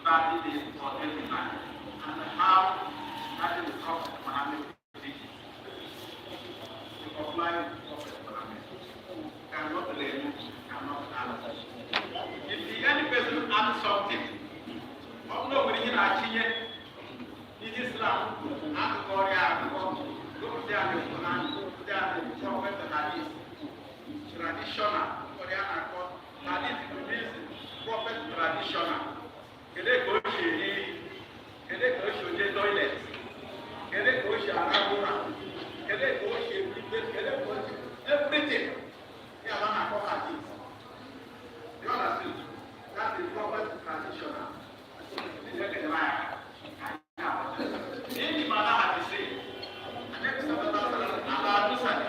30 days for every man, and how that is the Prophet Muhammad did it. To comply with Prophet Muhammad. Cannot remove, cannot answer. If any person asks something, no one in Achille, in Islam, and Korea, look there the Quran, look there the Prophet and Hadith. Traditional, Korea and Hadith means Prophet traditional. Kede ko ṣe toilet, kede ko ṣe arabura, kede ko ṣe pípé, kede ko ṣe everything. Ní àwọn àkọ́ Hadith. You understand? That is Prophet traditional. Ini mana hadis ini? Nabi sallallahu alaihi wasallam ala misali.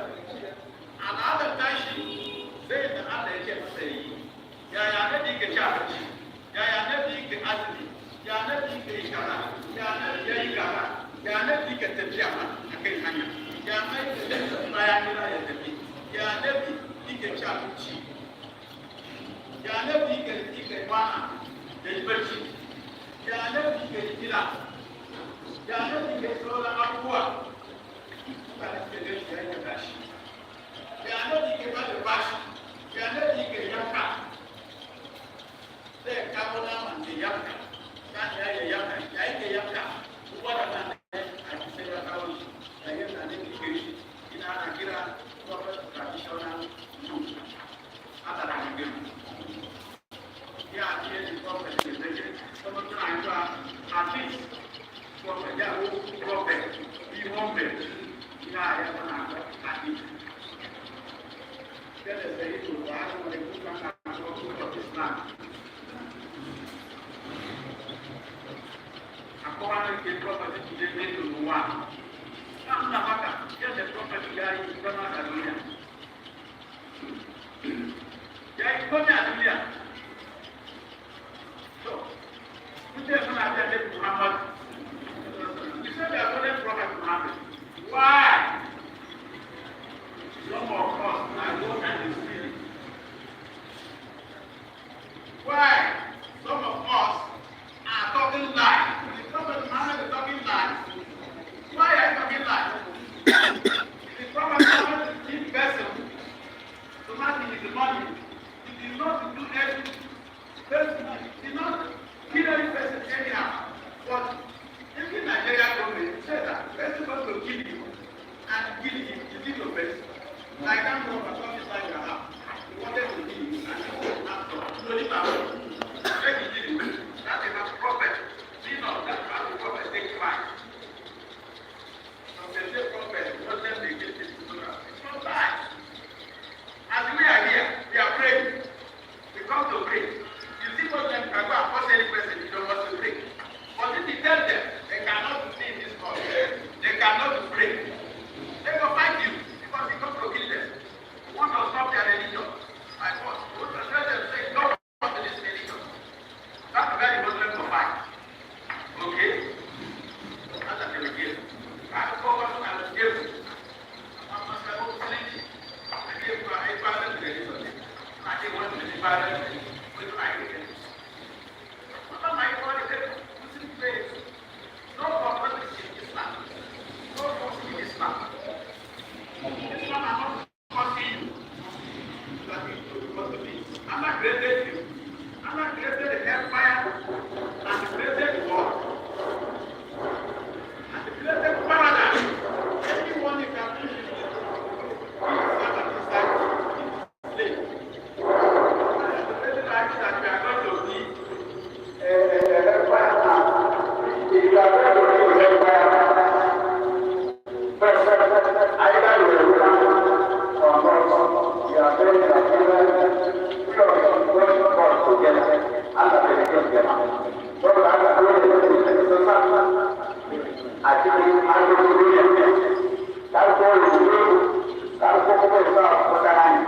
Ala ada tashi zai da Allah yake masa yi. Ya nabi ke ci ya nabi ke azumi, ya nabi ke kaza, ya nabi yayi kaza, ya nabi ke tafiya akai hanya. Ya nabi da bayan ya tafi. Ya nabi ke ci. Ya nabi ke kwana da barci. Ya nabi ke gida. Ya nabi ke sauran abubuwa. Ba da ke da shi ya tashi. Ya nabi ke ba da bashi. Ya nabi ke yanka. Sai kawo naman da yanka. Kan ya yanka. Ya ke yanka. Waɗannan a sai ya kawo shi. Da yadda ne ke kiri. Ina ana kira traditional food. Ana da gaggaru. Ya ce ne prophet da zai kuma tana zuwa at least prophet ya ko prophet bi prophet ina ya mana kadi kada sai to ba mu da kuma kan ko Islam akora ne ke prophet da ne to wa na haka ya da prophet ya yi kuma da duniya ya yi kuma da duniya Muhammad. You said they are calling Prophet Muhammad. Why? Some of us are going and stealing. Why? Some of us are talking lies. The Prophet Muhammad is talking lies. Why are you talking lies? The Prophet Muhammad is the vessel. So much is the money. He did not do anything. He did not kill any person anyhow. But if the Nigerian government said that person wants to kill you and kill him, you see your best. Like that government comes inside your house. You wanted to kill you and you want to ask for slowly back. Let me kill you. That is a prophet. You know, that's how the prophet takes life. From the same prophet, what them they kill people. It's not bad. As we are here, we are praying. We come to pray. You see what them can go and force any person you don't want to pray. But if you tell them they cannot stay in this country, they cannot pray, they will fight you because you come to kill them. You want to stop their religion. My boss, you want to tell them, say, don't come to this religion. That's where the Muslims will fight. Okay? That's a religion. I don't know what I will give you. I'm not going to tell you. I give you a violent religion. I give one to the violent religion. With my religion. What am I going to do? No problem in Islam. No problem in Islam. Islam are not causing you. That is supposed to be. Allah created you. Allah created the hellfire and created the world. And created paradise. Anyone who can do this slave. The created life that we are going to be hellfire now. You are going to be hellfire. Either you will run or not. You are going to be God together. Allah will be together. So Allah will be together. Actually, I will be together. That's all you do. That's what we saw for the hand.